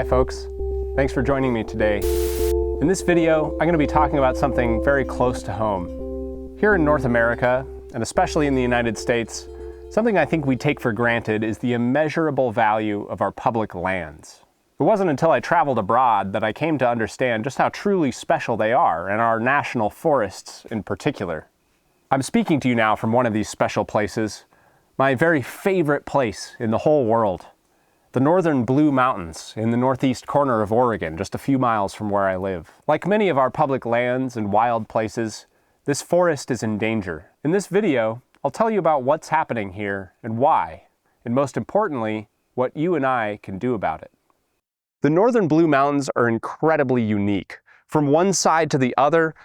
Hi folks, thanks for joining me today. In this video, I'm going to be talking about something very close to home. Here in North America, and especially in the United States, something I think we take for granted is the immeasurable value of our public lands. It wasn't until I traveled abroad that I came to understand just how truly special they are, and our national forests in particular. I'm speaking to you now from one of these special places, my very favorite place in the whole world. The northern Blue Mountains in the northeast corner of Oregon, just a few miles from where I live. Like many of our public lands and wild places, this forest is in danger. In this video, I'll tell you about what's happening here and why, and most importantly, what you and I can do about it. The northern Blue Mountains are incredibly unique. From one side to the other,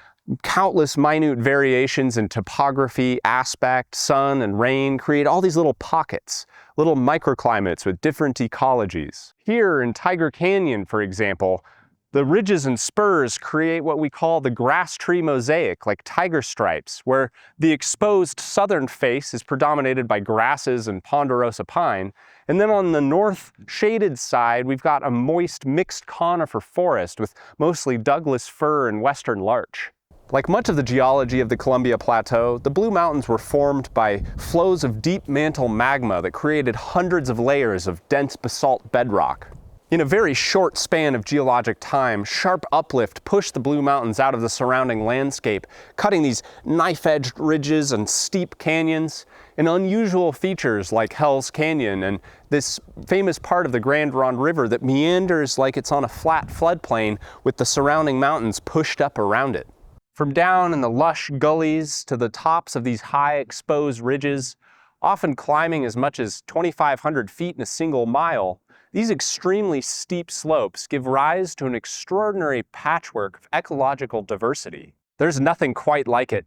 countless minute variations in topography, aspect, sun, and rain create all these little pockets, little microclimates with different ecologies. Here in Tiger Canyon, for example, the ridges and spurs create what we call the grass tree mosaic, like tiger stripes, where the exposed southern face is predominated by grasses and ponderosa pine, and then on the north shaded side, we've got a moist mixed conifer forest with mostly Douglas fir and western larch. Like much of the geology of the Columbia Plateau, the Blue Mountains were formed by flows of deep mantle magma that created hundreds of layers of dense basalt bedrock. In a very short span of geologic time, sharp uplift pushed the Blue Mountains out of the surrounding landscape, cutting these knife-edged ridges and steep canyons, and unusual features like Hell's Canyon and this famous part of the Grand Ronde River that meanders like it's on a flat floodplain with the surrounding mountains pushed up around it. From down in the lush gullies to the tops of these high exposed ridges, often climbing as much as 2,500 feet in a single mile, these extremely steep slopes give rise to an extraordinary patchwork of ecological diversity. There's nothing quite like it.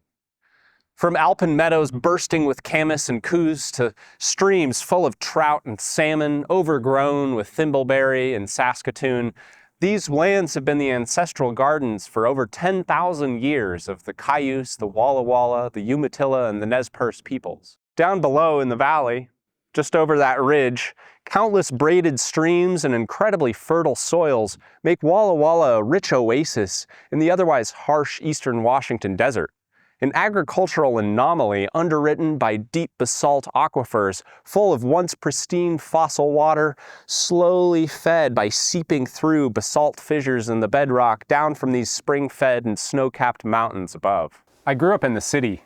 From alpine meadows bursting with camas and coos to streams full of trout and salmon overgrown with thimbleberry and saskatoon, these lands have been the ancestral gardens for over 10,000 years of the Cayuse, the Walla Walla, the Umatilla, and the Nez Perce peoples. Down below in the valley, just over that ridge, countless braided streams and incredibly fertile soils make Walla Walla a rich oasis in the otherwise harsh eastern Washington desert. An agricultural anomaly underwritten by deep basalt aquifers full of once pristine fossil water, slowly fed by seeping through basalt fissures in the bedrock down from these spring-fed and snow-capped mountains above. I grew up in the city.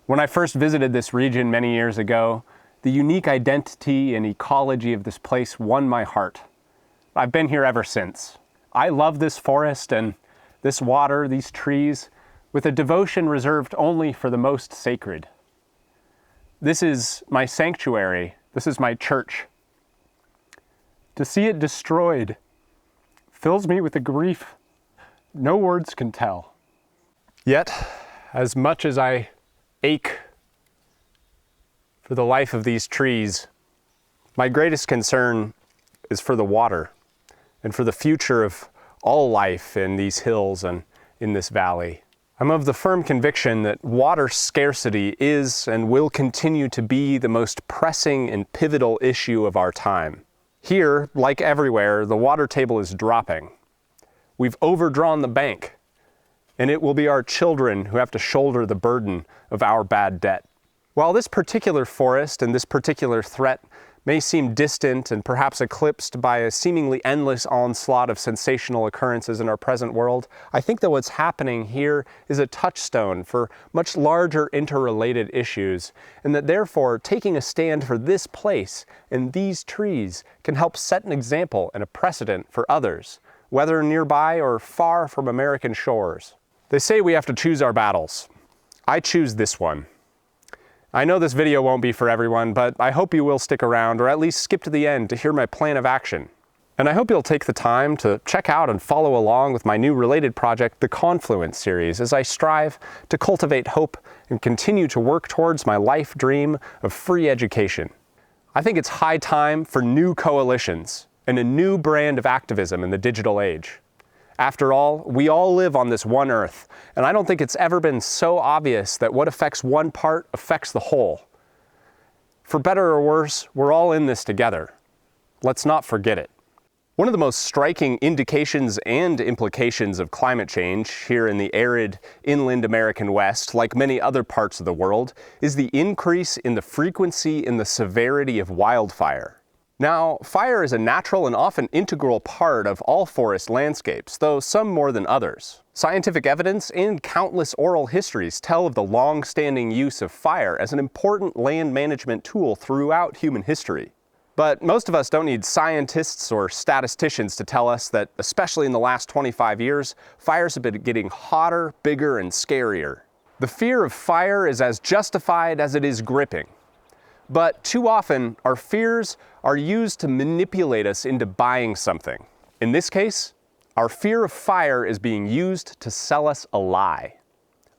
When I first visited this region many years ago, the unique identity and ecology of this place won my heart. I've been here ever since. I love this forest and this water, these trees, with a devotion reserved only for the most sacred. This is my sanctuary. This is my church. To see it destroyed fills me with a grief no words can tell. Yet, as much as I ache for the life of these trees, my greatest concern is for the water and for the future of all life in these hills and in this valley. I'm of the firm conviction that water scarcity is and will continue to be the most pressing and pivotal issue of our time. Here, like everywhere, the water table is dropping. We've overdrawn the bank, and it will be our children who have to shoulder the burden of our bad debt. While this particular forest and this particular threat may seem distant and perhaps eclipsed by a seemingly endless onslaught of sensational occurrences in our present world, I think that what's happening here is a touchstone for much larger interrelated issues, and that therefore taking a stand for this place and these trees can help set an example and a precedent for others, whether nearby or far from American shores. They say we have to choose our battles. I choose this one. I know this video won't be for everyone, but I hope you will stick around or at least skip to the end to hear my plan of action. And I hope you'll take the time to check out and follow along with my new related project, the Confluence series, as I strive to cultivate hope and continue to work towards my life dream of free education. I think it's high time for new coalitions and a new brand of activism in the digital age. After all, we all live on this one earth, and I don't think it's ever been so obvious that what affects one part affects the whole. For better or worse, we're all in this together. Let's not forget it. One of the most striking indications and implications of climate change here in the arid inland American West, like many other parts of the world, is the increase in the frequency and the severity of wildfire. Now, fire is a natural and often integral part of all forest landscapes, though some more than others. Scientific evidence and countless oral histories tell of the long-standing use of fire as an important land management tool throughout human history. But most of us don't need scientists or statisticians to tell us that, especially in the last 25 years, fires have been getting hotter, bigger, and scarier. The fear of fire is as justified as it is gripping. But too often, our fears are used to manipulate us into buying something. In this case, our fear of fire is being used to sell us a lie.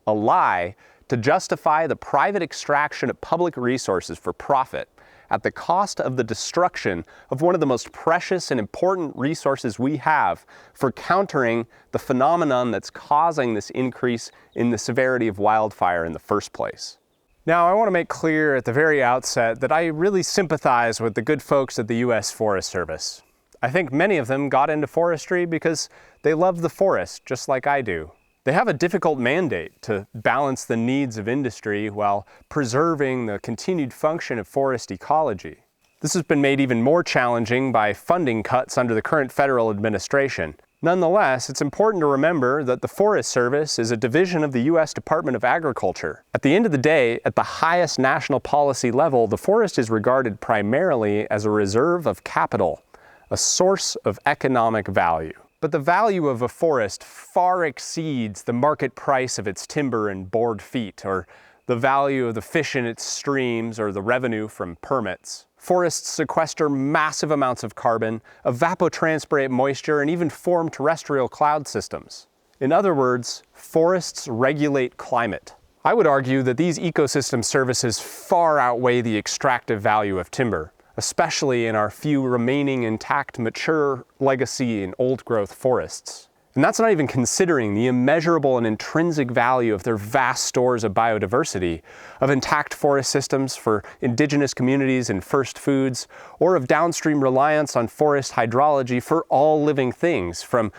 A lie to justify the private extraction of public resources for profit at the cost of the destruction of one of the most precious and important resources we have for countering the phenomenon that's causing this increase in the severity of wildfire in the first place. Now, I want to make clear at the very outset that I really sympathize with the good folks at the U.S. Forest Service. I think many of them got into forestry because they love the forest, just like I do. They have a difficult mandate to balance the needs of industry while preserving the continued function of forest ecology. This has been made even more challenging by funding cuts under the current federal administration. Nonetheless, it's important to remember that the Forest Service is a division of the U.S. Department of Agriculture. At the end of the day, at the highest national policy level, the forest is regarded primarily as a reserve of capital, a source of economic value. But the value of a forest far exceeds the market price of its timber and board feet, or the value of the fish in its streams, or the revenue from permits. Forests sequester massive amounts of carbon, evapotranspirate moisture, and even form terrestrial cloud systems. In other words, forests regulate climate. I would argue that these ecosystem services far outweigh the extractive value of timber, especially in our few remaining intact, mature legacy and old-growth forests. And that's not even considering the immeasurable and intrinsic value of their vast stores of biodiversity, of intact forest systems for indigenous communities and first foods, or of downstream reliance on forest hydrology for all living things, from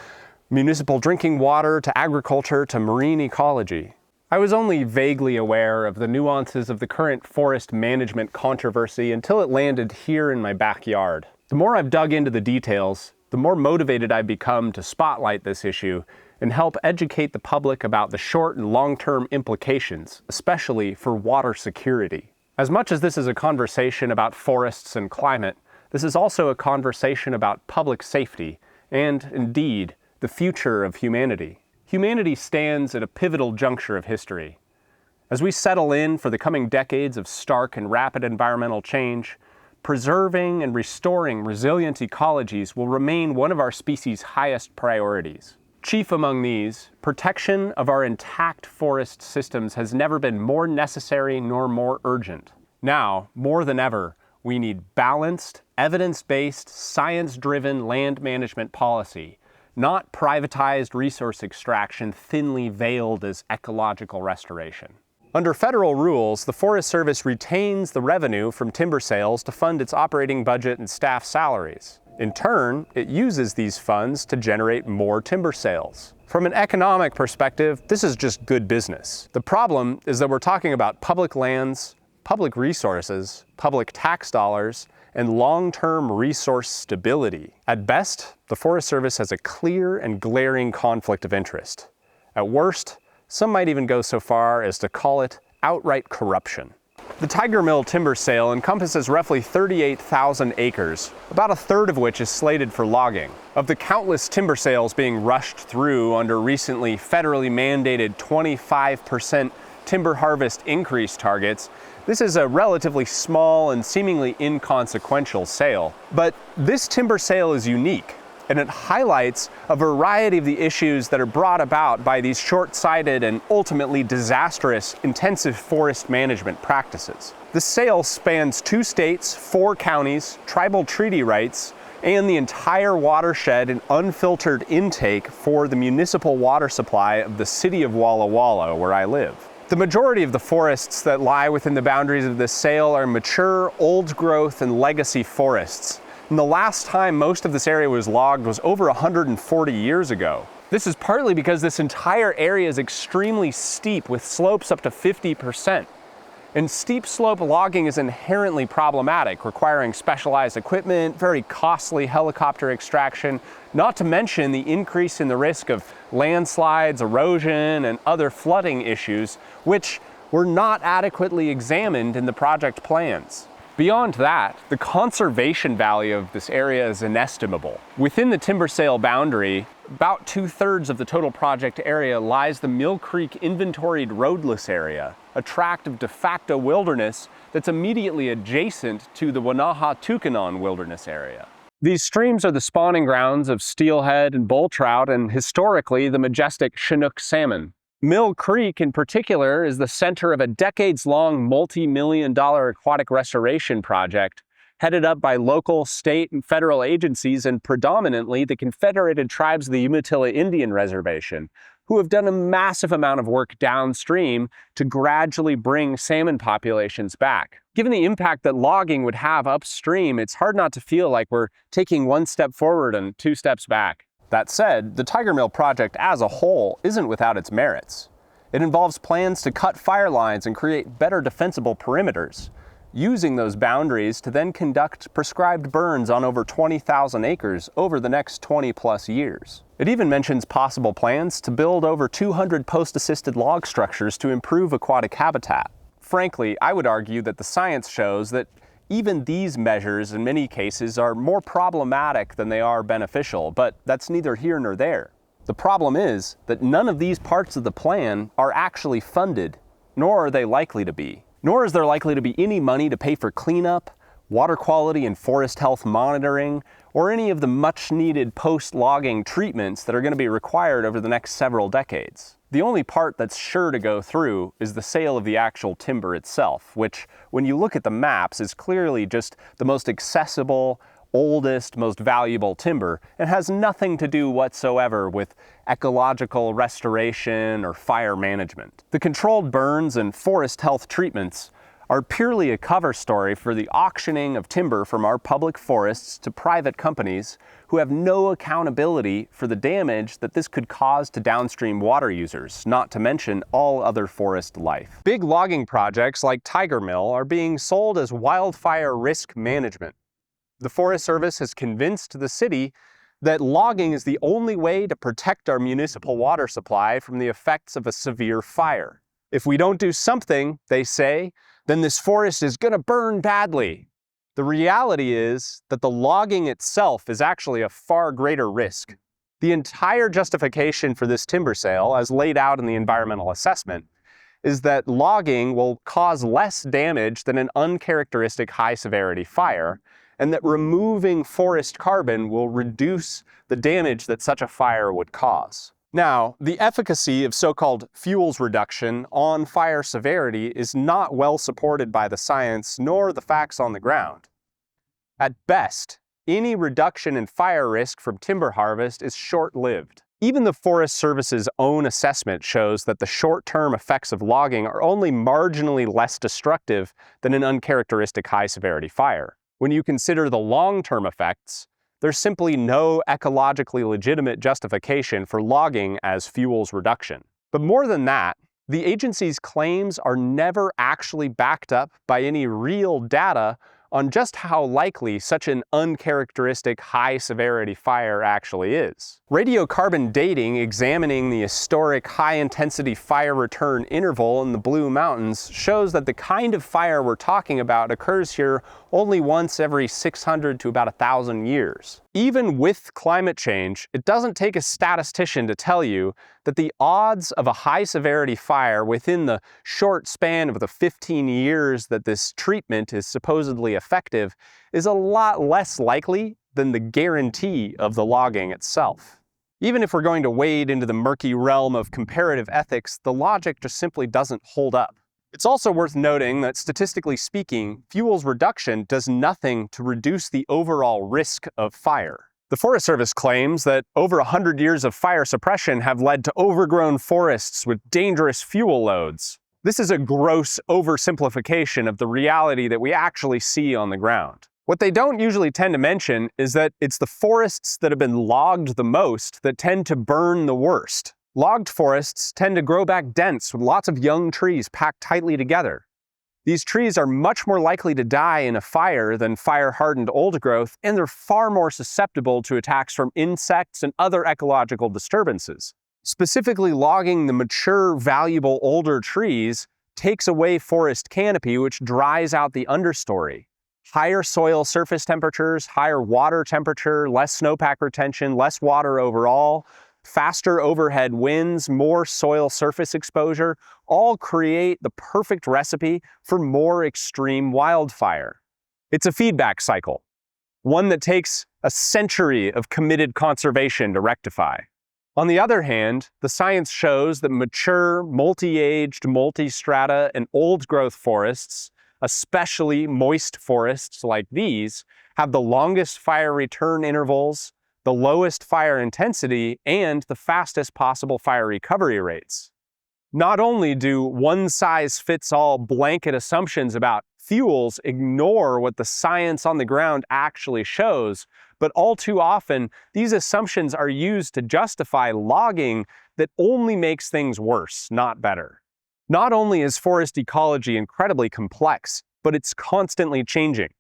municipal drinking water to agriculture to marine ecology. I was only vaguely aware of the nuances of the current forest management controversy until it landed here in my backyard. The more I've dug into the details, the more motivated I've become to spotlight this issue and help educate the public about the short and long-term implications, especially for water security. As much as this is a conversation about forests and climate, this is also a conversation about public safety and, indeed, the future of humanity. Humanity stands at a pivotal juncture of history. As we settle in for the coming decades of stark and rapid environmental change, preserving and restoring resilient ecologies will remain one of our species' highest priorities. Chief among these, protection of our intact forest systems has never been more necessary nor more urgent. Now, more than ever, we need balanced, evidence-based, science-driven land management policy, not privatized resource extraction thinly veiled as ecological restoration. Under federal rules, the Forest Service retains the revenue from timber sales to fund its operating budget and staff salaries. In turn, it uses these funds to generate more timber sales. From an economic perspective, this is just good business. The problem is that we're talking about public lands, public resources, public tax dollars, and long-term resource stability. At best, the Forest Service has a clear and glaring conflict of interest. At worst, some might even go so far as to call it outright corruption. The Tiger Mill timber sale encompasses roughly 38,000 acres, about a third of which is slated for logging. Of the countless timber sales being rushed through under recently federally mandated 25% timber harvest increase targets, this is a relatively small and seemingly inconsequential sale. But this timber sale is unique, and it highlights a variety of the issues that are brought about by these short-sighted and ultimately disastrous intensive forest management practices. The sale spans 2 states, 4 counties, tribal treaty rights, and the entire watershed and unfiltered intake for the municipal water supply of the city of Walla Walla, where I live. The majority of the forests that lie within the boundaries of this sale are mature, old-growth, and legacy forests, And the last time most of this area was logged was over 140 years ago. This is partly because this entire area is extremely steep with slopes up to 50%. And steep slope logging is inherently problematic, requiring specialized equipment, very costly helicopter extraction, not to mention the increase in the risk of landslides, erosion, and other flooding issues, which were not adequately examined in the project plans. Beyond that, the conservation value of this area is inestimable. Within the timber sale boundary, about 2/3 of the total project area lies the Mill Creek inventoried roadless area, a tract of de facto wilderness that's immediately adjacent to the Wanaha-Tucanawn wilderness area. These streams are the spawning grounds of steelhead and bull trout, and historically the majestic Chinook salmon. Mill Creek in particular is the center of a decades-long multi-million-dollar aquatic restoration project headed up by local, state, and federal agencies and predominantly the Confederated Tribes of the Umatilla Indian Reservation, who have done a massive amount of work downstream to gradually bring salmon populations back. Given the impact that logging would have upstream, it's hard not to feel like we're taking one step forward and 2 steps back. That said, the Tiger Mill project as a whole isn't without its merits. It involves plans to cut fire lines and create better defensible perimeters, using those boundaries to then conduct prescribed burns on over 20,000 acres over the next 20+ years. It even mentions possible plans to build over 200 post-assisted log structures to improve aquatic habitat. Frankly, I would argue that the science shows that even these measures in many cases are more problematic than they are beneficial, but that's neither here nor there. The problem is that none of these parts of the plan are actually funded, nor are they likely to be. Nor is there likely to be any money to pay for cleanup, water quality and forest health monitoring, or any of the much needed post-logging treatments that are going to be required over the next several decades. The only part that's sure to go through is the sale of the actual timber itself, which, when you look at the maps, is clearly just the most accessible, oldest, most valuable timber, and has nothing to do whatsoever with ecological restoration or fire management. The controlled burns and forest health treatments are purely a cover story for the auctioning of timber from our public forests to private companies who have no accountability for the damage that this could cause to downstream water users, not to mention all other forest life. Big logging projects like Tiger Mill are being sold as wildfire risk management. The Forest Service has convinced the city that logging is the only way to protect our municipal water supply from the effects of a severe fire. If we don't do something, they say, then this forest is going to burn badly. The reality is that the logging itself is actually a far greater risk. The entire justification for this timber sale, as laid out in the environmental assessment, is that logging will cause less damage than an uncharacteristic high-severity fire, and that removing forest carbon will reduce the damage that such a fire would cause. Now, the efficacy of so-called fuels reduction on fire severity is not well supported by the science nor the facts on the ground. At best, any reduction in fire risk from timber harvest is short-lived. Even the Forest Service's own assessment shows that the short-term effects of logging are only marginally less destructive than an uncharacteristic high-severity fire. When you consider the long-term effects, there's simply no ecologically legitimate justification for logging as fuels reduction. But more than that, the agency's claims are never actually backed up by any real data on just how likely such an uncharacteristic high-severity fire actually is. Radiocarbon dating examining the historic high-intensity fire return interval in the Blue Mountains shows that the kind of fire we're talking about occurs here only once every 600 to about 1,000 years. Even with climate change, it doesn't take a statistician to tell you that the odds of a high-severity fire within the short span of the 15 years that this treatment is supposedly effective is a lot less likely than the guarantee of the logging itself. Even if we're going to wade into the murky realm of comparative ethics, the logic just simply doesn't hold up. It's also worth noting that, statistically speaking, fuels reduction does nothing to reduce the overall risk of fire. The Forest Service claims that over 100 years of fire suppression have led to overgrown forests with dangerous fuel loads. This is a gross oversimplification of the reality that we actually see on the ground. What they don't usually tend to mention is that it's the forests that have been logged the most that tend to burn the worst. Logged forests tend to grow back dense with lots of young trees packed tightly together. These trees are much more likely to die in a fire than fire-hardened old growth, and they're far more susceptible to attacks from insects and other ecological disturbances. Specifically, logging the mature, valuable older trees takes away forest canopy, which dries out the understory. Higher soil surface temperatures, higher water temperature, less snowpack retention, less water overall, faster overhead winds, more soil surface exposure, all create the perfect recipe for more extreme wildfire. It's a feedback cycle, one that takes a century of committed conservation to rectify. On the other hand, the science shows that mature, multi-aged, multi-strata, and old-growth forests, especially moist forests like these, have the longest fire return intervals, the lowest fire intensity, and the fastest possible fire recovery rates. Not only do one-size-fits-all blanket assumptions about fuels ignore what the science on the ground actually shows, but all too often, these assumptions are used to justify logging that only makes things worse, not better. Not only is forest ecology incredibly complex, but it's constantly changing.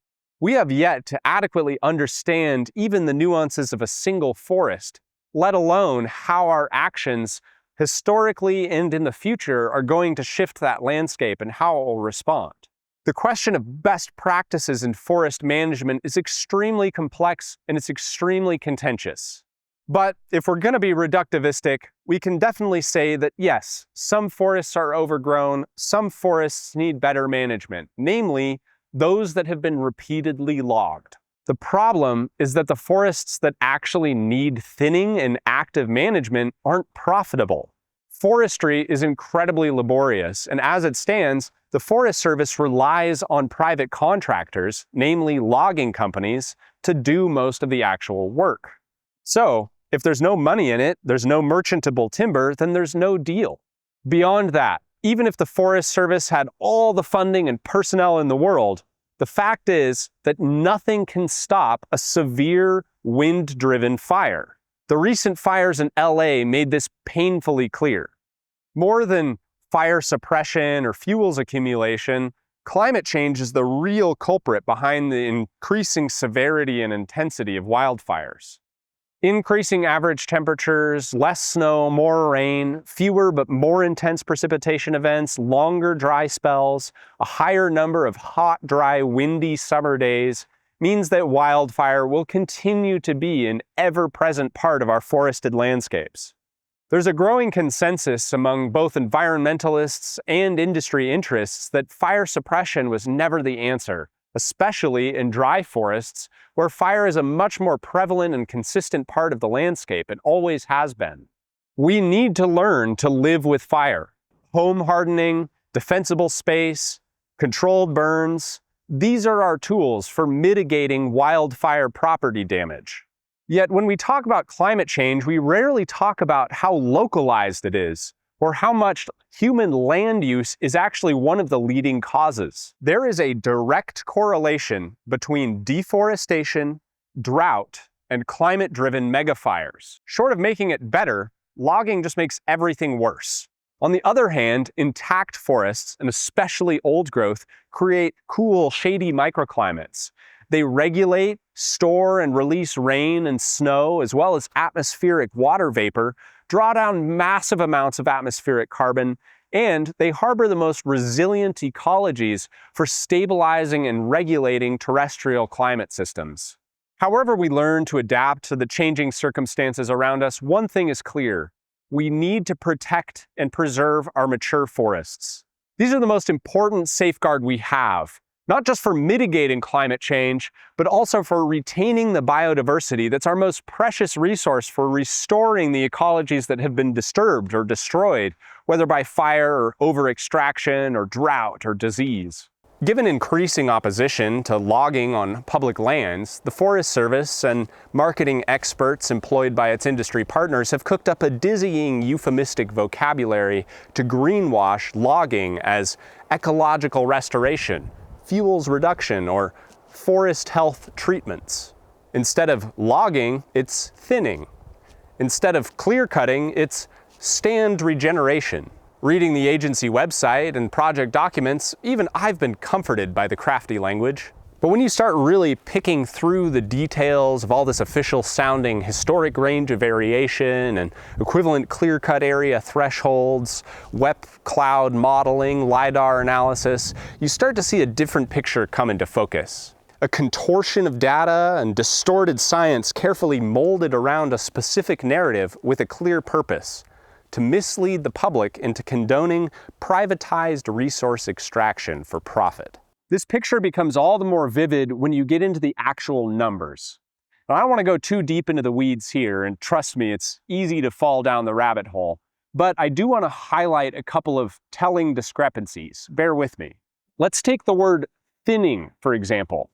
We have yet to adequately understand even the nuances of a single forest, let alone how our actions historically and in the future are going to shift that landscape and how it will respond. The question of best practices in forest management is extremely complex and it's extremely contentious. But if we're going to be reductivistic, we can definitely say that yes, some forests are overgrown, some forests need better management, namely those that have been repeatedly logged. The problem is that the forests that actually need thinning and active management aren't profitable. Forestry is incredibly laborious, and as it stands, the Forest Service relies on private contractors, namely logging companies, to do most of the actual work. So, if there's no money in it, there's no merchantable timber, then there's no deal. Beyond that, even if the Forest Service had all the funding and personnel in the world, the fact is that nothing can stop a severe wind-driven fire. The recent fires in LA made this painfully clear. More than fire suppression or fuels accumulation, climate change is the real culprit behind the increasing severity and intensity of wildfires. Increasing average temperatures, less snow, more rain, fewer but more intense precipitation events, longer dry spells, a higher number of hot, dry, windy summer days means that wildfire will continue to be an ever-present part of our forested landscapes. There's a growing consensus among both environmentalists and industry interests that fire suppression was never the answer, especially in dry forests, where fire is a much more prevalent and consistent part of the landscape and always has been. We need to learn to live with fire. Home hardening, defensible space, controlled burns, these are our tools for mitigating wildfire property damage. Yet when we talk about climate change, we rarely talk about how localized it is, or how much human land use is actually one of the leading causes. There is a direct correlation between deforestation, drought, and climate-driven megafires. Short of making it better, logging just makes everything worse. On the other hand, intact forests, and especially old growth, create cool, shady microclimates. They regulate, store, and release rain and snow, as well as atmospheric water vapor, draw down massive amounts of atmospheric carbon, and they harbor the most resilient ecologies for stabilizing and regulating terrestrial climate systems. However we learn to adapt to the changing circumstances around us, one thing is clear. We need to protect and preserve our mature forests. These are the most important safeguard we have, not just for mitigating climate change, but also for retaining the biodiversity that's our most precious resource for restoring the ecologies that have been disturbed or destroyed, whether by fire or over-extraction or drought or disease. Given increasing opposition to logging on public lands, the Forest Service and marketing experts employed by its industry partners have cooked up a dizzying euphemistic vocabulary to greenwash logging as ecological restoration, fuels reduction, or forest health treatments. Instead of logging, it's thinning. Instead of clear cutting, it's stand regeneration. Reading the agency website and project documents, even I've been comforted by the crafty language. But when you start really picking through the details of all this official sounding historic range of variation and equivalent clear-cut area thresholds, WEP cloud modeling, LiDAR analysis, you start to see a different picture come into focus. A contortion of data and distorted science carefully molded around a specific narrative with a clear purpose: to mislead the public into condoning privatized resource extraction for profit. This picture becomes all the more vivid when you get into the actual numbers. Now, I don't want to go too deep into the weeds here, and trust me, it's easy to fall down the rabbit hole, but I do want to highlight a couple of telling discrepancies. Bear with me. Let's take the word thinning, for example.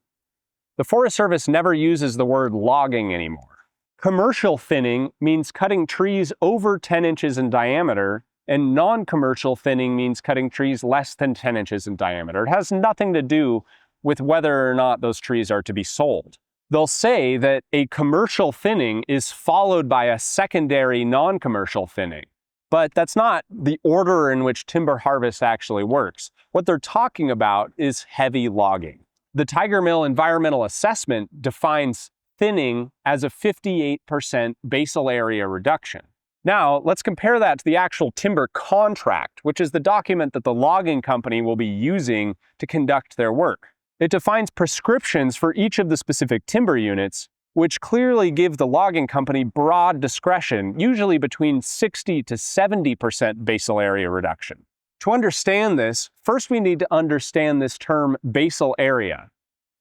The Forest Service never uses the word logging anymore. Commercial thinning means cutting trees over 10 inches in diameter, and non-commercial thinning means cutting trees less than 10 inches in diameter. It has nothing to do with whether or not those trees are to be sold. They'll say that a commercial thinning is followed by a secondary non-commercial thinning, but that's not the order in which timber harvest actually works. What they're talking about is heavy logging. The Tiger Mill Environmental Assessment defines thinning as a 58% basal area reduction. Now, let's compare that to the actual timber contract, which is the document that the logging company will be using to conduct their work. It defines prescriptions for each of the specific timber units, which clearly give the logging company broad discretion, usually between 60 to 70% basal area reduction. To understand this, first we need to understand this term basal area.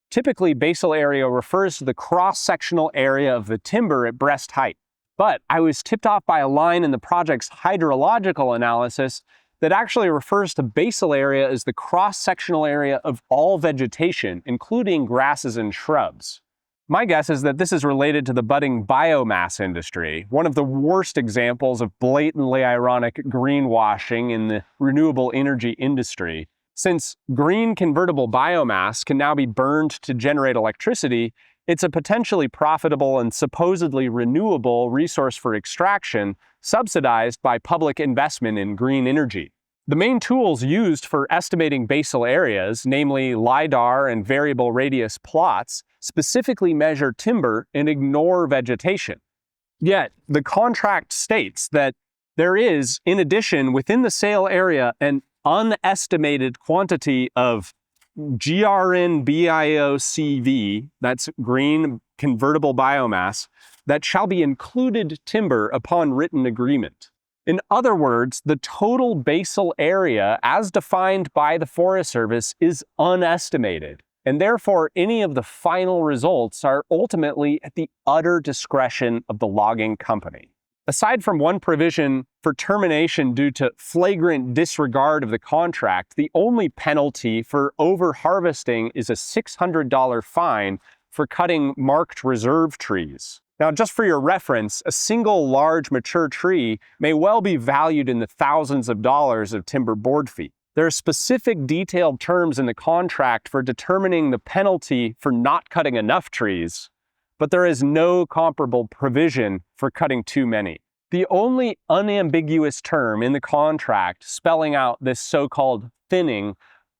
Typically, basal area refers to the cross-sectional area of the timber at breast height. But I was tipped off by a line in the project's hydrological analysis that actually refers to basal area as the cross-sectional area of all vegetation, including grasses and shrubs. My guess is that this is related to the budding biomass industry, one of the worst examples of blatantly ironic greenwashing in the renewable energy industry. Since green convertible biomass can now be burned to generate electricity, it's a potentially profitable and supposedly renewable resource for extraction, subsidized by public investment in green energy. The main tools used for estimating basal areas, namely LiDAR and variable radius plots, specifically measure timber and ignore vegetation. Yet, the contract states that there is, in addition, within the sale area, an unestimated quantity of GRN-BIOCV, that's green convertible biomass, that shall be included timber upon written agreement. In other words, the total basal area as defined by the Forest Service is unestimated, and therefore any of the final results are ultimately at the utter discretion of the logging company. Aside from one provision for termination due to flagrant disregard of the contract, the only penalty for over-harvesting is a $600 fine for cutting marked reserve trees. Now, just for your reference, a single large mature tree may well be valued in the thousands of dollars of timber board fee. There are specific detailed terms in the contract for determining the penalty for not cutting enough trees, but there is no comparable provision for cutting too many. The only unambiguous term in the contract spelling out this so-called thinning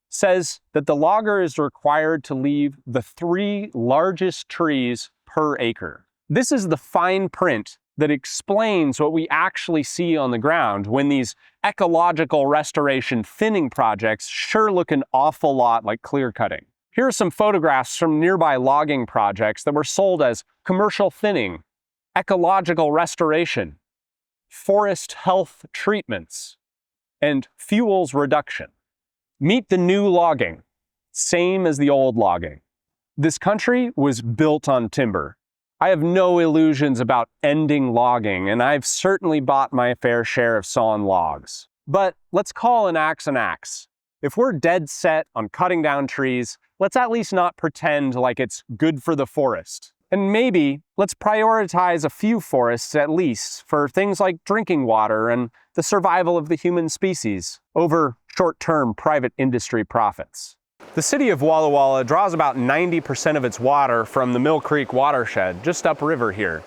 says that the logger is required to leave the 3 largest trees per acre. This is the fine print that explains what we actually see on the ground when these ecological restoration thinning projects sure look an awful lot like clear cutting. Here are some photographs from nearby logging projects that were sold as commercial thinning, ecological restoration, forest health treatments, and fuels reduction. Meet the new logging, same as the old logging. This country was built on timber. I have no illusions about ending logging, and I've certainly bought my fair share of sawn logs. But let's call an axe an axe. If we're dead set on cutting down trees, let's at least not pretend like it's good for the forest. And maybe let's prioritize a few forests at least for things like drinking water and the survival of the human species over short-term private industry profits. The city of Walla Walla draws about 90% of its water from the Mill Creek watershed, just upriver here.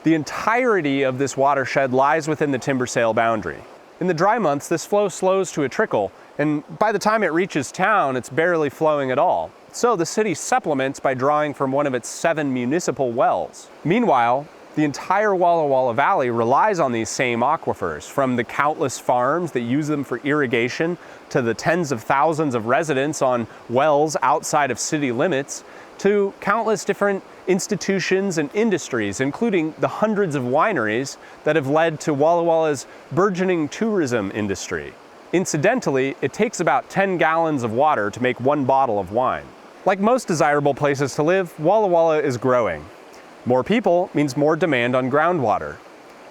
The entirety of this watershed lies within the timber sale boundary. In the dry months, this flow slows to a trickle, and by the time it reaches town, it's barely flowing at all. So the city supplements by drawing from one of its 7 municipal wells. Meanwhile, the entire Walla Walla Valley relies on these same aquifers, from the countless farms that use them for irrigation to the tens of thousands of residents on wells outside of city limits, to countless different institutions and industries, including the hundreds of wineries that have led to Walla Walla's burgeoning tourism industry. Incidentally, it takes about 10 gallons of water to make 1 bottle of wine. Like most desirable places to live, Walla Walla is growing. More people means more demand on groundwater.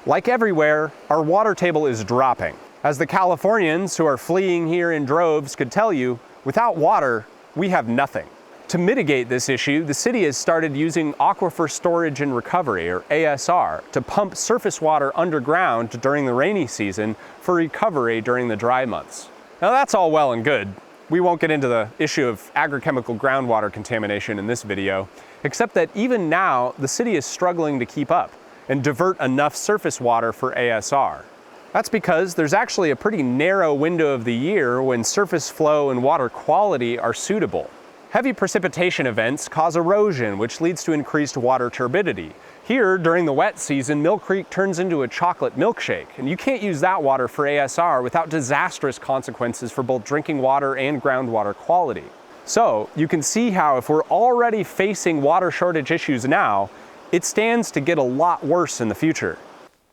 Like everywhere, our water table is dropping. As the Californians who are fleeing here in droves could tell you, without water, we have nothing. To mitigate this issue, the city has started using aquifer storage and recovery, or ASR, to pump surface water underground during the rainy season for recovery during the dry months. Now that's all well and good. We won't get into the issue of agrochemical groundwater contamination in this video, except that even now, the city is struggling to keep up and divert enough surface water for ASR. That's because there's actually a pretty narrow window of the year when surface flow and water quality are suitable. Heavy precipitation events cause erosion, which leads to increased water turbidity. Here, during the wet season, Mill Creek turns into a chocolate milkshake, and you can't use that water for ASR without disastrous consequences for both drinking water and groundwater quality. So, you can see how if we're already facing water shortage issues now, it stands to get a lot worse in the future.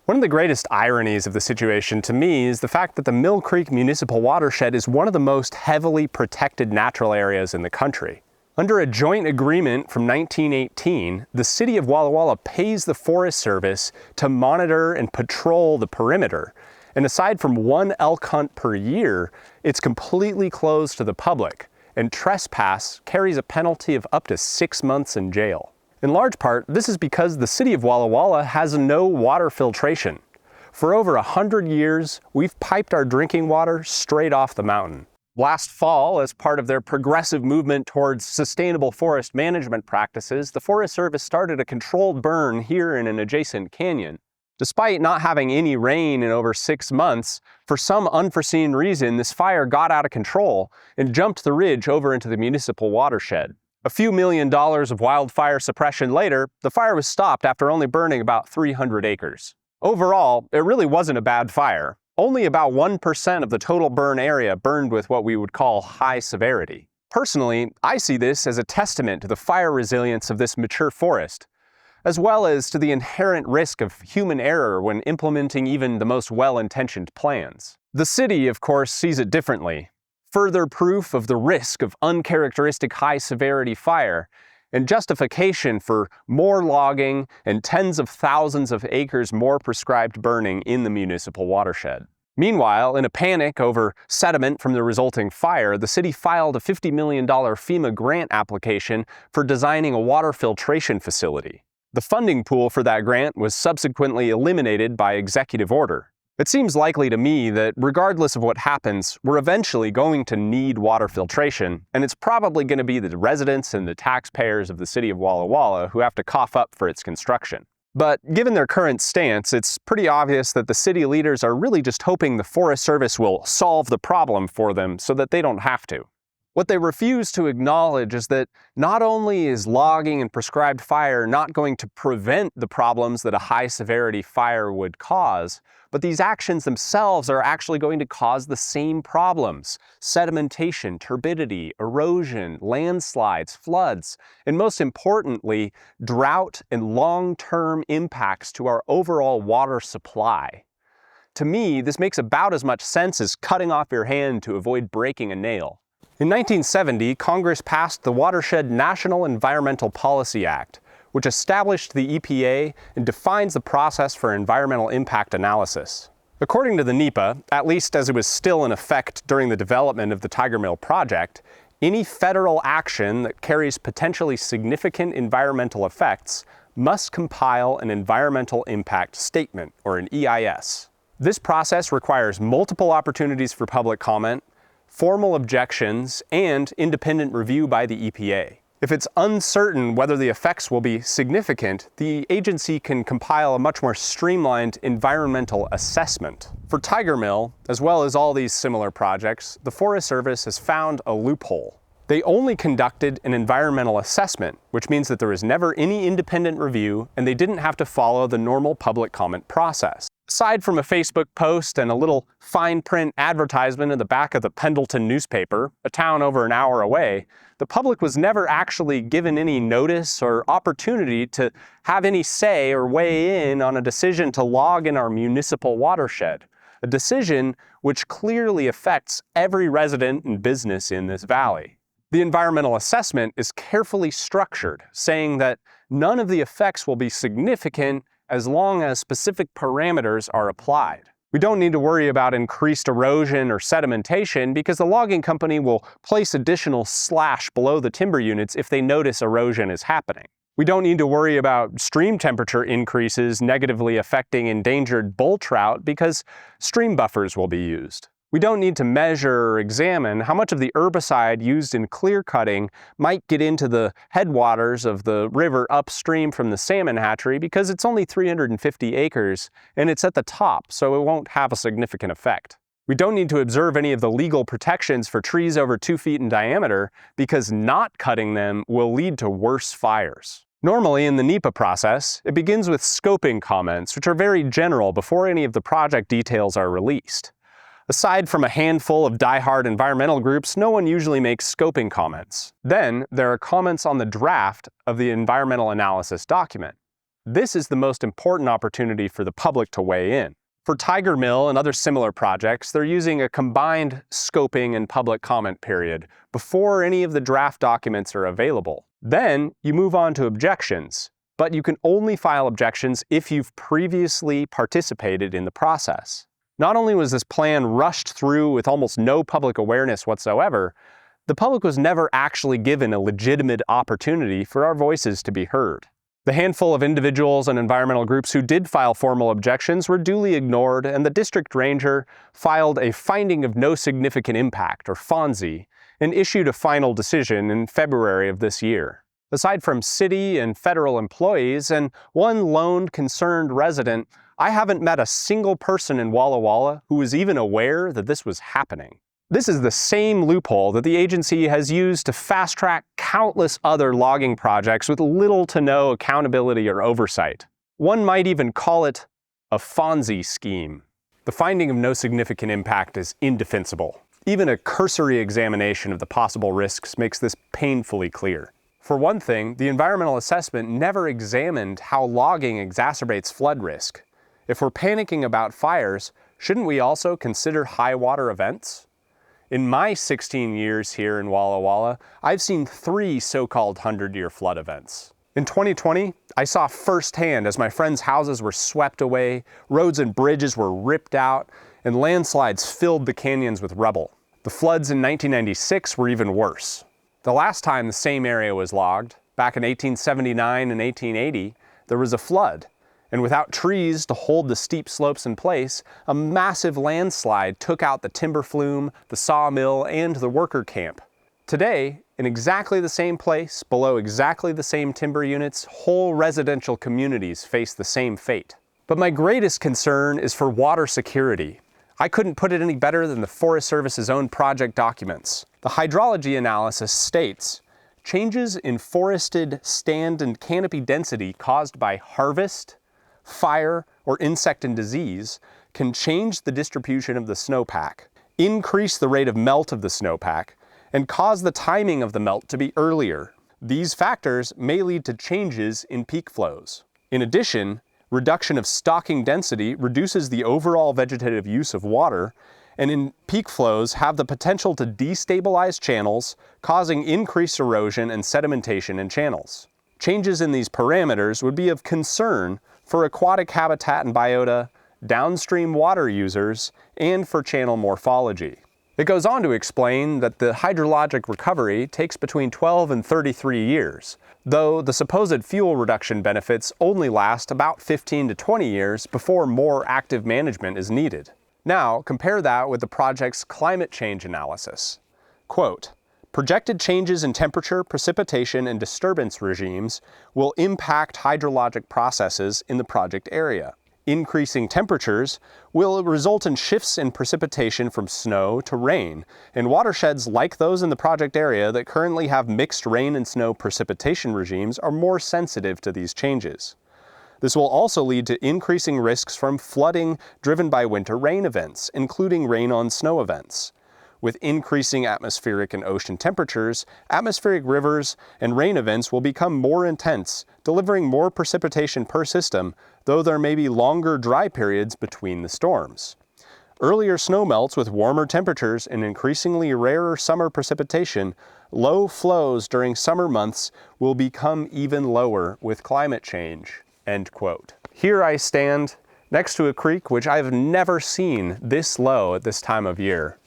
One of the greatest ironies of the situation to me is the fact that the Mill Creek Municipal Watershed is one of the most heavily protected natural areas in the country. Under a joint agreement from 1918, the city of Walla Walla pays the Forest Service to monitor and patrol the perimeter. And aside from 1 elk hunt per year, it's completely closed to the public, and trespass carries a penalty of up to 6 months in jail. In large part, this is because the city of Walla Walla has no water filtration. For over 100 years, we've piped our drinking water straight off the mountain. Last fall, as part of their progressive movement towards sustainable forest management practices, the Forest Service started a controlled burn here in an adjacent canyon. Despite not having any rain in over 6 months, for some unforeseen reason, this fire got out of control and jumped the ridge over into the municipal watershed. A few $1 million of wildfire suppression later, the fire was stopped after only burning about 300 acres. Overall, it really wasn't a bad fire. Only about 1% of the total burn area burned with what we would call high severity. Personally, I see this as a testament to the fire resilience of this mature forest, as well as to the inherent risk of human error when implementing even the most well-intentioned plans. The city, of course, sees it differently. Further proof of the risk of uncharacteristic high-severity fire, and justification for more logging and tens of thousands of acres more prescribed burning in the municipal watershed. Meanwhile, in a panic over sediment from the resulting fire, the city filed a $50 million FEMA grant application for designing a water filtration facility. The funding pool for that grant was subsequently eliminated by executive order. It seems likely to me that regardless of what happens, we're eventually going to need water filtration, and it's probably going to be the residents and the taxpayers of the city of Walla Walla who have to cough up for its construction. But given their current stance, it's pretty obvious that the city leaders are really just hoping the Forest Service will solve the problem for them so that they don't have to. What they refuse to acknowledge is that not only is logging and prescribed fire not going to prevent the problems that a high-severity fire would cause, but these actions themselves are actually going to cause the same problems: sedimentation, turbidity, erosion, landslides, floods, and most importantly, drought and long-term impacts to our overall water supply. To me, this makes about as much sense as cutting off your hand to avoid breaking a nail. In 1970, Congress passed the Watershed National Environmental Policy Act, which established the EPA and defines the process for environmental impact analysis. According to the NEPA, at least as it was still in effect during the development of the Tiger Mill project, any federal action that carries potentially significant environmental effects must compile an environmental impact statement, or an EIS. This process requires multiple opportunities for public comment, formal objections, and independent review by the EPA. If it's uncertain whether the effects will be significant, the agency can compile a much more streamlined environmental assessment. For Tiger Mill, as well as all these similar projects, the Forest Service has found a loophole. They only conducted an environmental assessment, which means that there was never any independent review, and they didn't have to follow the normal public comment process. Aside from a Facebook post and a little fine print advertisement in the back of the Pendleton newspaper, a town over an hour away, the public was never actually given any notice or opportunity to have any say or weigh in on a decision to log in our municipal watershed, a decision which clearly affects every resident and business in this valley. The environmental assessment is carefully structured, saying that none of the effects will be significant as long as specific parameters are applied. We don't need to worry about increased erosion or sedimentation because the logging company will place additional slash below the timber units if they notice erosion is happening. We don't need to worry about stream temperature increases negatively affecting endangered bull trout because stream buffers will be used. We don't need to measure or examine how much of the herbicide used in clear cutting might get into the headwaters of the river upstream from the salmon hatchery because it's only 350 acres and it's at the top, so it won't have a significant effect. We don't need to observe any of the legal protections for trees over 2 feet in diameter because not cutting them will lead to worse fires. Normally in the NEPA process, it begins with scoping comments, which are very general before any of the project details are released. Aside from a handful of die-hard environmental groups, no one usually makes scoping comments. Then, there are comments on the draft of the environmental analysis document. This is the most important opportunity for the public to weigh in. For Tiger Mill and other similar projects, they're using a combined scoping and public comment period before any of the draft documents are available. Then, you move on to objections, but you can only file objections if you've previously participated in the process. Not only was this plan rushed through with almost no public awareness whatsoever, the public was never actually given a legitimate opportunity for our voices to be heard. The handful of individuals and environmental groups who did file formal objections were duly ignored, and the district ranger filed a finding of no significant impact, or FONSI, and issued a final decision in February of this year. Aside from city and federal employees and one lone concerned resident, I haven't met a single person in Walla Walla who was even aware that this was happening. This is the same loophole that the agency has used to fast-track countless other logging projects with little to no accountability or oversight. One might even call it a FONSI scheme. The finding of no significant impact is indefensible. Even a cursory examination of the possible risks makes this painfully clear. For one thing, the environmental assessment never examined how logging exacerbates flood risk. If we're panicking about fires, shouldn't we also consider high water events? In my 16 years here in Walla Walla, I've seen 3 so-called 100-year flood events. In 2020, I saw firsthand as my friends' houses were swept away, roads and bridges were ripped out, and landslides filled the canyons with rubble. The floods in 1996 were even worse. The last time the same area was logged, back in 1879 and 1880, there was a flood. And without trees to hold the steep slopes in place, a massive landslide took out the timber flume, the sawmill, and the worker camp. Today, in exactly the same place, below exactly the same timber units, whole residential communities face the same fate. But my greatest concern is for water security. I couldn't put it any better than the Forest Service's own project documents. The hydrology analysis states, changes in forested stand and canopy density caused by harvest, fire, or insect and disease can change the distribution of the snowpack, increase the rate of melt of the snowpack, and cause the timing of the melt to be earlier. These factors may lead to changes in peak flows. In addition, reduction of stocking density reduces the overall vegetative use of water, and in peak flows have the potential to destabilize channels, causing increased erosion and sedimentation in channels. Changes in these parameters would be of concern for aquatic habitat and biota, downstream water users, and for channel morphology. It goes on to explain that the hydrologic recovery takes between 12 and 33 years, though the supposed fuel reduction benefits only last about 15 to 20 years before more active management is needed. Now, compare that with the project's climate change analysis. Quote, projected changes in temperature, precipitation, and disturbance regimes will impact hydrologic processes in the project area. Increasing temperatures will result in shifts in precipitation from snow to rain, and watersheds like those in the project area that currently have mixed rain and snow precipitation regimes are more sensitive to these changes. This will also lead to increasing risks from flooding driven by winter rain events, including rain-on-snow events. With increasing atmospheric and ocean temperatures, atmospheric rivers and rain events will become more intense, delivering more precipitation per system, though there may be longer dry periods between the storms. Earlier snowmelts with warmer temperatures and increasingly rarer summer precipitation, low flows during summer months will become even lower with climate change. End quote. Here I stand next to a creek which I've never seen this low at this time of year.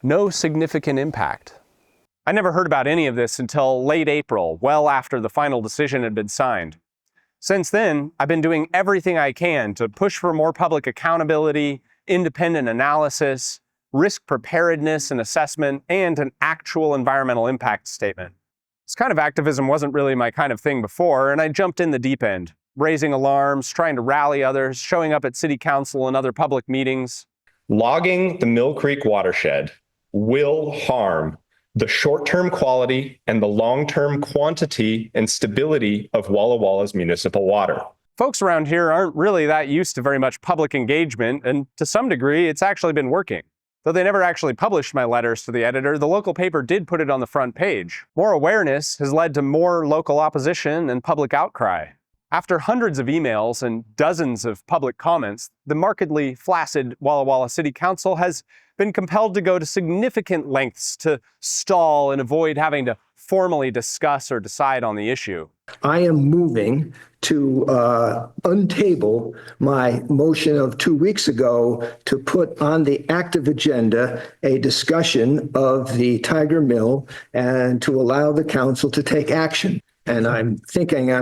No significant impact. I never heard about any of this until late April, well after the final decision had been signed. Since then, I've been doing everything I can to push for more public accountability, independent analysis, risk preparedness and assessment, and an actual environmental impact statement. This kind of activism wasn't really my kind of thing before, and I jumped in the deep end, raising alarms, trying to rally others, showing up at city council and other public meetings. Logging the Mill Creek watershed will harm the short-term quality and the long-term quantity and stability of Walla Walla's municipal water. Folks around here aren't really that used to very much public engagement, and to some degree, it's actually been working. Though they never actually published my letters to the editor, the local paper did put it on the front page. More awareness has led to more local opposition and public outcry. After hundreds of emails and dozens of public comments, the markedly flaccid Walla Walla City Council has been compelled to go to significant lengths to stall and avoid having to formally discuss or decide on the issue. I am moving to untable my motion of 2 weeks ago to put on the active agenda a discussion of the Tiger Mill and to allow the council to take action. And I'm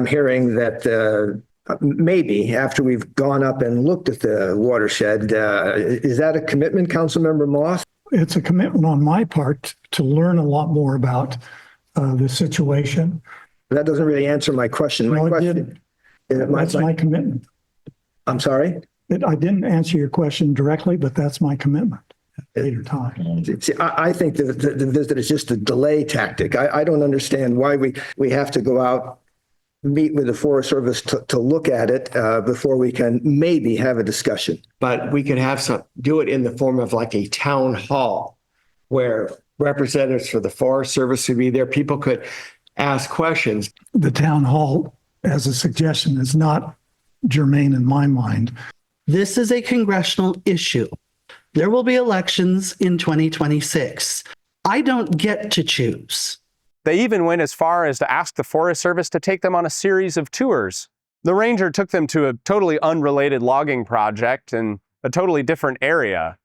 hearing that maybe after we've gone up and looked at the watershed, is that a commitment, Councilmember Moss? It's a commitment on my part to learn a lot more about the situation. That doesn't really answer my question. My commitment. I'm sorry? I didn't answer your question directly, but that's my commitment at a later time. See, I think that the visit is just a delay tactic. I don't understand why we have to go out, meet with the Forest Service to look at it before we can maybe have a discussion. But we could do it in the form of like a town hall where representatives for the Forest Service would be there. People could ask questions. The town hall, as a suggestion, is not germane in my mind. This is a congressional issue. There will be elections in 2026. I don't get to choose. They even went as far as to ask the Forest Service to take them on a series of tours. The ranger took them to a totally unrelated logging project in a totally different area.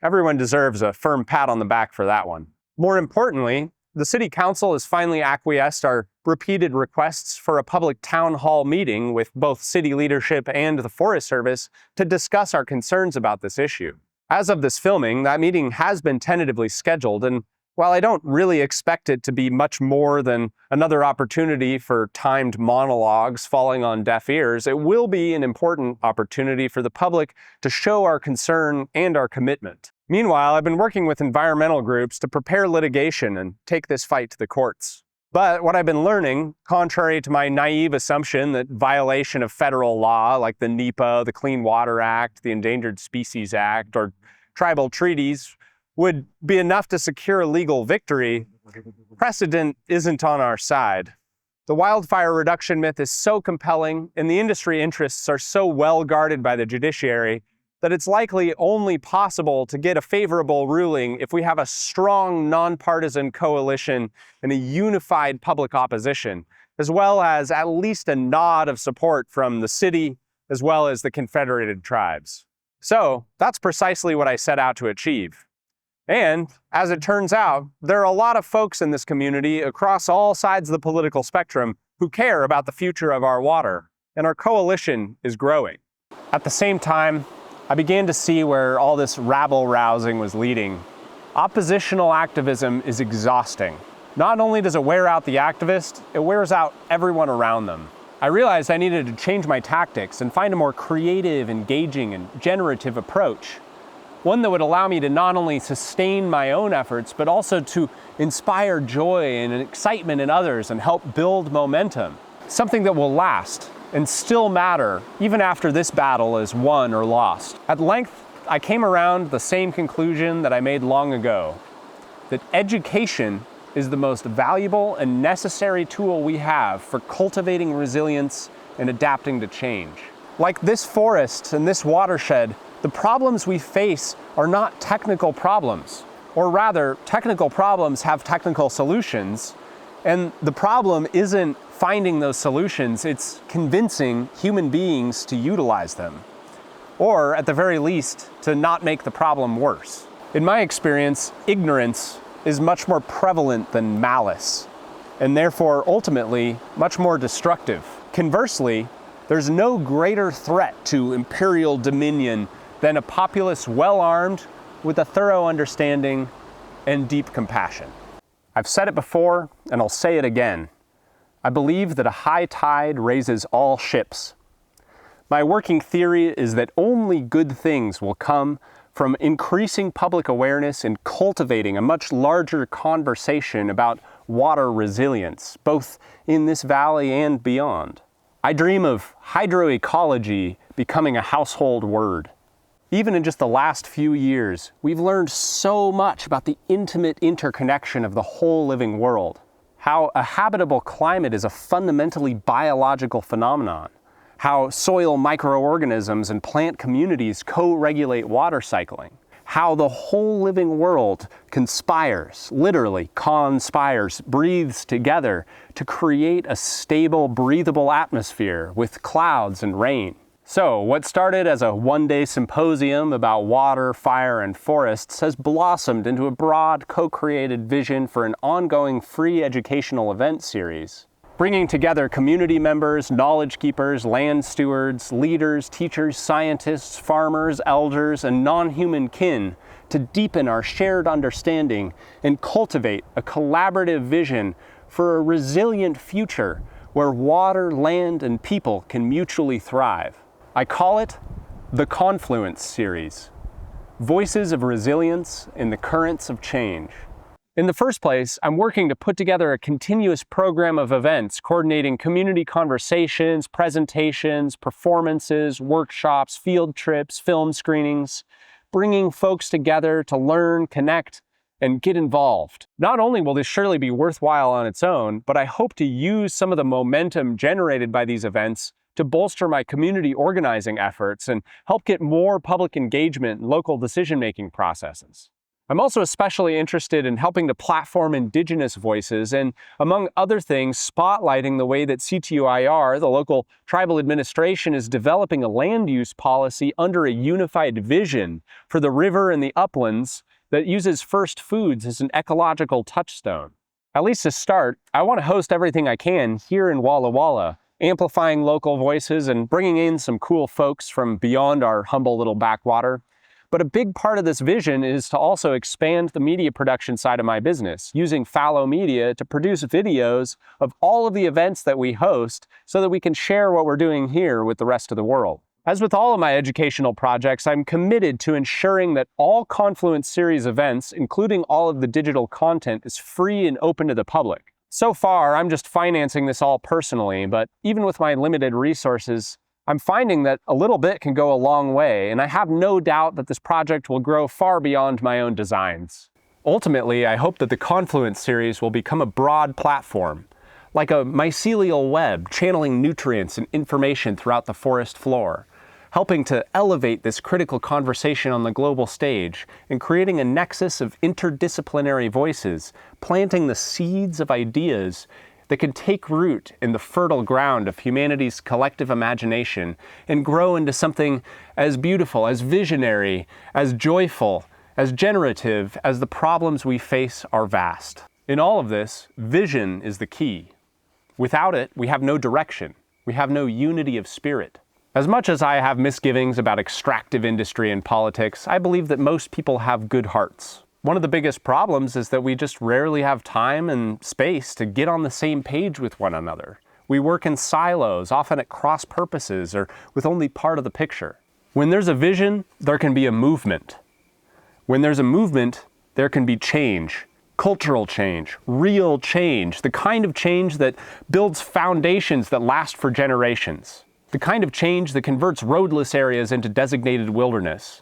Everyone deserves a firm pat on the back for that one. More importantly, the City Council has finally acquiesced our repeated requests for a public town hall meeting with both city leadership and the Forest Service to discuss our concerns about this issue. As of this filming, that meeting has been tentatively scheduled, and while I don't really expect it to be much more than another opportunity for timed monologues falling on deaf ears, it will be an important opportunity for the public to show our concern and our commitment. Meanwhile, I've been working with environmental groups to prepare litigation and take this fight to the courts. But what I've been learning, contrary to my naive assumption that violation of federal law like the NEPA, the Clean Water Act, the Endangered Species Act, or tribal treaties would be enough to secure a legal victory, precedent isn't on our side. The wildfire reduction myth is so compelling and the industry interests are so well guarded by the judiciary that it's likely only possible to get a favorable ruling if we have a strong nonpartisan coalition and a unified public opposition, as well as at least a nod of support from the city as well as the Confederated Tribes. So that's precisely what I set out to achieve. And as it turns out, there are a lot of folks in this community across all sides of the political spectrum who care about the future of our water, and our coalition is growing. At the same time, I began to see where all this rabble-rousing was leading. Oppositional activism is exhausting. Not only does it wear out the activist, it wears out everyone around them. I realized I needed to change my tactics and find a more creative, engaging, and generative approach. One that would allow me to not only sustain my own efforts, but also to inspire joy and excitement in others and help build momentum. Something that will last and still matter even after this battle is won or lost. At length, I came around the same conclusion that I made long ago, that education is the most valuable and necessary tool we have for cultivating resilience and adapting to change. Like this forest and this watershed, the problems we face are not technical problems, or rather, technical problems have technical solutions, and the problem isn't finding those solutions, it's convincing human beings to utilize them, or at the very least, to not make the problem worse. In my experience, ignorance is much more prevalent than malice, and therefore ultimately much more destructive. Conversely, there's no greater threat to imperial dominion than a populace well-armed with a thorough understanding and deep compassion. I've said it before, and I'll say it again. I believe that a high tide raises all ships. My working theory is that only good things will come from increasing public awareness and cultivating a much larger conversation about water resilience, both in this valley and beyond. I dream of hydroecology becoming a household word. Even in just the last few years, we've learned so much about the intimate interconnection of the whole living world, how a habitable climate is a fundamentally biological phenomenon, how soil microorganisms and plant communities co-regulate water cycling, how the whole living world conspires, literally conspires, breathes together to create a stable, breathable atmosphere with clouds and rain. So, what started as a one-day symposium about water, fire, and forests has blossomed into a broad, co-created vision for an ongoing free educational event series, bringing together community members, knowledge keepers, land stewards, leaders, teachers, scientists, farmers, elders, and non-human kin to deepen our shared understanding and cultivate a collaborative vision for a resilient future where water, land, and people can mutually thrive. I call it the Confluence Series, Voices of Resilience in the Currents of Change. In the first place, I'm working to put together a continuous program of events coordinating community conversations, presentations, performances, workshops, field trips, film screenings, bringing folks together to learn, connect, and get involved. Not only will this surely be worthwhile on its own, but I hope to use some of the momentum generated by these events to bolster my community organizing efforts and help get more public engagement in local decision-making processes. I'm also especially interested in helping to platform Indigenous voices and, among other things, spotlighting the way that CTUIR, the local tribal administration, is developing a land use policy under a unified vision for the river and the uplands that uses first foods as an ecological touchstone. At least to start, I want to host everything I can here in Walla Walla, amplifying local voices and bringing in some cool folks from beyond our humble little backwater. But a big part of this vision is to also expand the media production side of my business, using fallow media to produce videos of all of the events that we host so that we can share what we're doing here with the rest of the world. As with all of my educational projects, I'm committed to ensuring that all Confluence Series events, including all of the digital content, is free and open to the public. So far, I'm just financing this all personally, but even with my limited resources, I'm finding that a little bit can go a long way, and I have no doubt that this project will grow far beyond my own designs. Ultimately, I hope that the Confluence Series will become a broad platform, like a mycelial web channeling nutrients and information throughout the forest floor, helping to elevate this critical conversation on the global stage and creating a nexus of interdisciplinary voices, planting the seeds of ideas that can take root in the fertile ground of humanity's collective imagination and grow into something as beautiful, as visionary, as joyful, as generative as the problems we face are vast. In all of this, vision is the key. Without it, we have no direction. We have no unity of spirit. As much as I have misgivings about extractive industry and politics, I believe that most people have good hearts. One of the biggest problems is that we just rarely have time and space to get on the same page with one another. We work in silos, often at cross purposes or with only part of the picture. When there's a vision, there can be a movement. When there's a movement, there can be change. Cultural change, real change, the kind of change that builds foundations that last for generations. The kind of change that converts roadless areas into designated wilderness.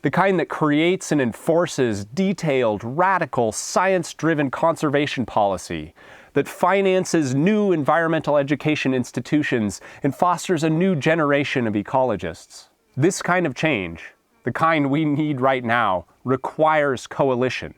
The kind that creates and enforces detailed, radical, science-driven conservation policy, that finances new environmental education institutions and fosters a new generation of ecologists. This kind of change, the kind we need right now, requires coalition.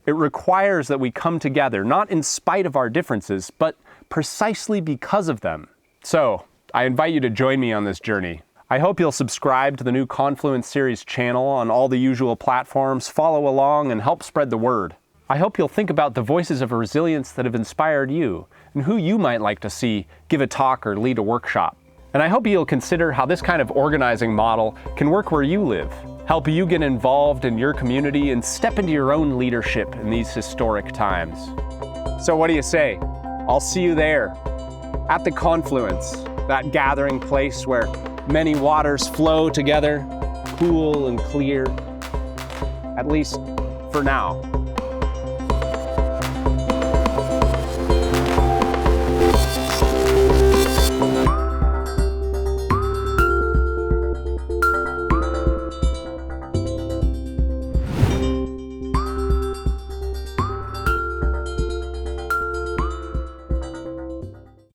It requires that we come together, not in spite of our differences, but precisely because of them. So, I invite you to join me on this journey. I hope you'll subscribe to the new Confluence Series channel on all the usual platforms, follow along, and help spread the word. I hope you'll think about the voices of resilience that have inspired you, and who you might like to see give a talk or lead a workshop. And I hope you'll consider how this kind of organizing model can work where you live, help you get involved in your community and step into your own leadership in these historic times. So what do you say? I'll see you there, at the Confluence, that gathering place where many waters flow together, cool and clear, at least for now.